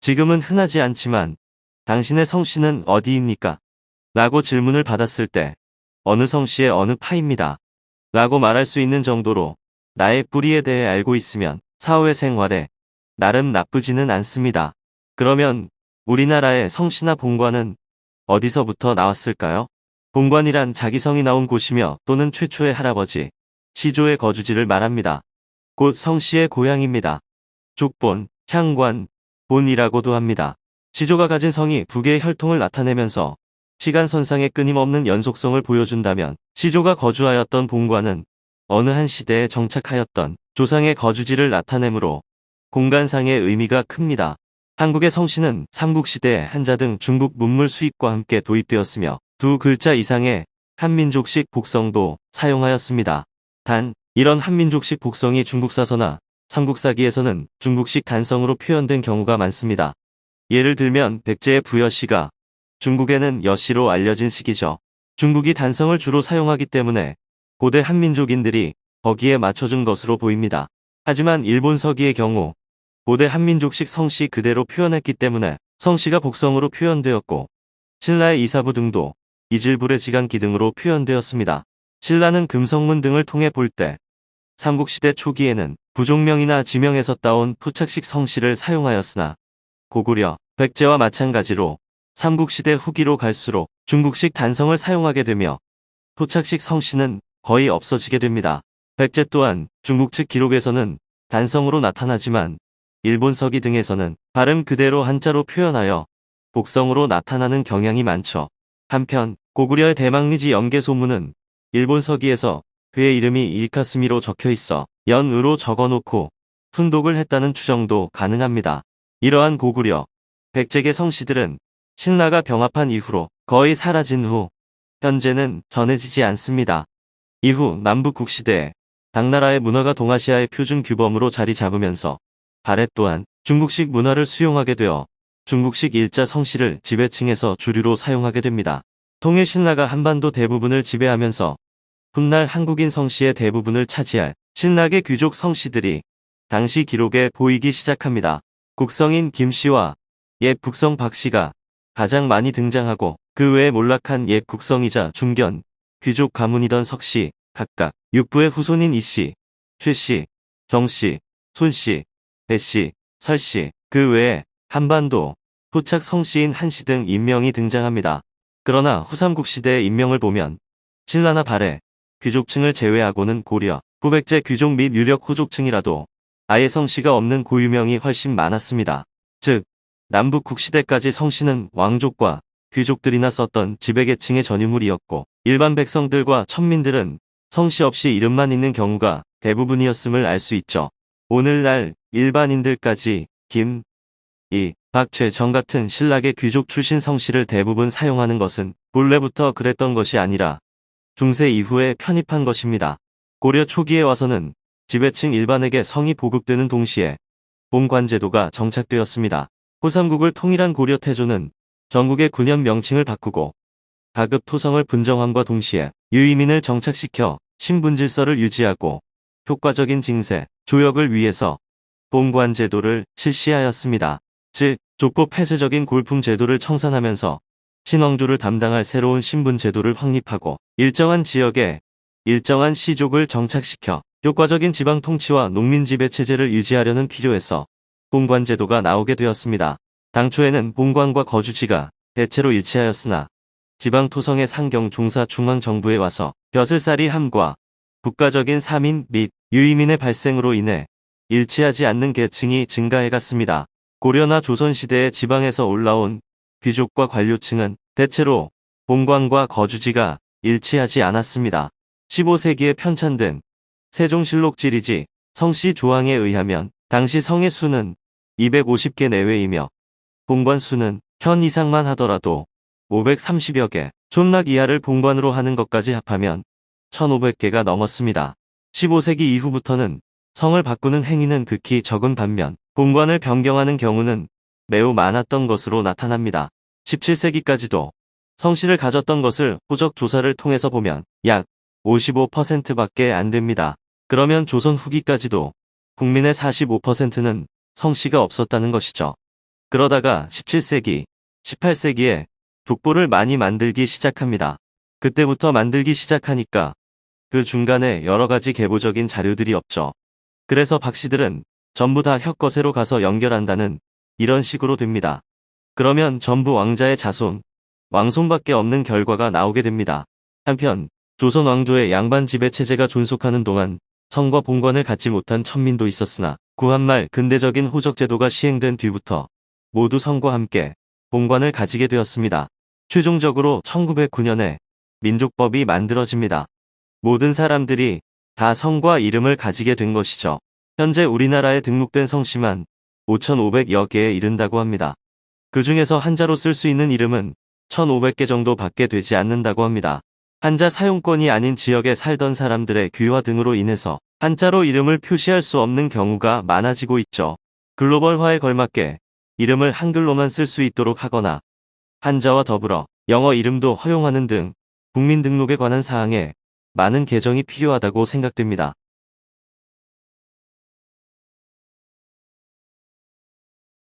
지금은 흔하지 않지만 당신의 성씨는 어디입니까? 라고 질문을 받았을 때 어느 성씨의 어느 파입니다. 라고 말할 수 있는 정도로 나의 뿌리에 대해 알고 있으면 사회생활에 나름 나쁘지는 않습니다. 그러면 우리나라의 성씨나 본관은 어디서부터 나왔을까요? 본관이란 자기 성이 나온 곳이며 또는 최초의 할아버지, 시조의 거주지를 말합니다. 곧 성씨의 고향입니다. 족본, 향관, 본이라고도 합니다. 시조가 가진 성이 부계의 혈통을 나타내면서 시간선상의 끊임없는 연속성을 보여준다면 시조가 거주하였던 본관은 어느 한 시대에 정착하였던 조상의 거주지를 나타내므로 공간상의 의미가 큽니다. 한국의 성씨는 삼국시대 한자 등 중국 문물 수입과 함께 도입되었으며 두 글자 이상의 한민족식 복성도 사용하였습니다. 단, 이런 한민족식 복성이 중국사서나 삼국사기에서는 중국식 단성으로 표현된 경우가 많습니다. 예를 들면 백제의 부여시가 중국에는 여시로 알려진 시기죠. 중국이 단성을 주로 사용하기 때문에 고대 한민족인들이 거기에 맞춰준 것으로 보입니다. 하지만 일본 서기의 경우 고대 한민족식 성씨 그대로 표현했기 때문에 성씨가 복성으로 표현되었고 신라의 이사부 등도 이질불의 지간기 등으로 표현되었습니다. 신라는 금성문 등을 통해 볼 때 삼국시대 초기에는 부족명이나 지명에서 따온 토착식 성씨를 사용하였으나 고구려, 백제와 마찬가지로 삼국시대 후기로 갈수록 중국식 단성을 사용하게 되며 토착식 성씨는 거의 없어지게 됩니다. 백제 또한 중국 측 기록에서는 단성으로 나타나지만 일본 서기 등에서는 발음 그대로 한자로 표현하여 복성으로 나타나는 경향이 많죠. 한편 고구려의 대망리지 연개소문은 일본 서기에서 그의 이름이 일카스미로 적혀 있어 연으로 적어놓고 훈독을 했다는 추정도 가능합니다. 이러한 고구려, 백제계 성씨들은 신라가 병합한 이후로 거의 사라진 후 현재는 전해지지 않습니다. 이후 남북국시대에 당나라의 문화가 동아시아의 표준 규범으로 자리 잡으면서 발해 또한 중국식 문화를 수용하게 되어 중국식 일자 성씨를 지배층에서 주류로 사용하게 됩니다. 통일 신라가 한반도 대부분을 지배하면서 훗날 한국인 성씨의 대부분을 차지할 신라계 귀족 성씨들이 당시 기록에 보이기 시작합니다. 국성인 김씨와 옛 국성 박씨가 가장 많이 등장하고 그 외에 몰락한 옛 국성이자 중견 귀족 가문이던 석씨, 각각 육부의 후손인 이씨, 최씨, 정씨, 손씨, 배씨, 설씨, 그 외에 한반도 토착 성씨인 한씨 등 인명이 등장합니다. 그러나 후삼국시대의 인명을 보면 신라나 발해, 귀족층을 제외하고는 고려, 후백제 귀족 및 유력 후족층이라도 아예 성씨가 없는 고유명이 훨씬 많았습니다. 즉, 남북국시대까지 성씨는 왕족과 귀족들이나 썼던 지배계층의 전유물이었고 일반 백성들과 천민들은 성씨 없이 이름만 있는 경우가 대부분이었음을 알 수 있죠. 오늘날 일반인들까지 김, 이, 박, 최, 정 같은 신라계 귀족 출신 성씨를 대부분 사용하는 것은 본래부터 그랬던 것이 아니라 중세 이후에 편입한 것입니다. 고려 초기에 와서는 지배층 일반에게 성이 보급되는 동시에 본관제도가 정착되었습니다. 후삼국을 통일한 고려 태조는 전국의 군현 명칭을 바꾸고 가급 토성을 분정함과 동시에 유의민을 정착시켜 신분질서를 유지하고 효과적인 징세, 조역을 위해서 본관제도를 실시하였습니다. 즉, 좁고 폐쇄적인 골품제도를 청산하면서 신왕조를 담당할 새로운 신분제도를 확립하고 일정한 지역에 일정한 시족을 정착시켜 효과적인 지방 통치와 농민 지배 체제를 유지하려는 필요에서 본관제도가 나오게 되었습니다. 당초에는 본관과 거주지가 대체로 일치하였으나 지방 토성의 상경 종사 중앙정부에 와서 벼슬살이 함과 국가적인 사민 및 유의민의 발생으로 인해 일치하지 않는 계층이 증가해갔습니다. 고려나 조선시대의 지방에서 올라온 귀족과 관료층은 대체로 본관과 거주지가 일치하지 않았습니다. 15세기에 편찬된 세종실록지리지 성씨 조항에 의하면 당시 성의 수는 250개 내외이며 본관 수는 현 이상만 하더라도 530여 개, 촌락 이하를 본관으로 하는 것까지 합하면 1500개가 넘었습니다. 15세기 이후부터는 성을 바꾸는 행위는 극히 적은 반면 본관을 변경하는 경우는 매우 많았던 것으로 나타납니다. 17세기까지도 성씨를 가졌던 것을 호적 조사를 통해서 보면 약 55%밖에 안 됩니다. 그러면 조선 후기까지도 국민의 45%는 성씨가 없었다는 것이죠. 그러다가 17세기, 18세기에 북보를 많이 만들기 시작합니다. 그때부터 만들기 시작하니까 그 중간에 여러 가지 계보적인 자료들이 없죠. 그래서 박씨들은 전부 다 혀거세로 가서 연결한다는 이런 식으로 됩니다. 그러면 전부 왕자의 자손, 왕손밖에 없는 결과가 나오게 됩니다. 한편 조선 왕조의 양반 지배 체제가 존속하는 동안 성과 본관을 갖지 못한 천민도 있었으나 구한말 근대적인 호적제도가 시행된 뒤부터 모두 성과 함께 본관을 가지게 되었습니다. 최종적으로 1909년에 민족법이 만들어집니다. 모든 사람들이 다 성과 이름을 가지게 된 것이죠. 현재 우리나라에 등록된 성씨만 5,500여 개에 이른다고 합니다. 그 중에서 한자로 쓸 수 있는 이름은 1,500개 정도 밖에 되지 않는다고 합니다. 한자 사용권이 아닌 지역에 살던 사람들의 귀화 등으로 인해서 한자로 이름을 표시할 수 없는 경우가 많아지고 있죠. 글로벌화에 걸맞게 이름을 한글로만 쓸 수 있도록 하거나 한자와 더불어 영어 이름도 허용하는 등 국민 등록에 관한 사항에 많은 개정이 필요하다고 생각됩니다.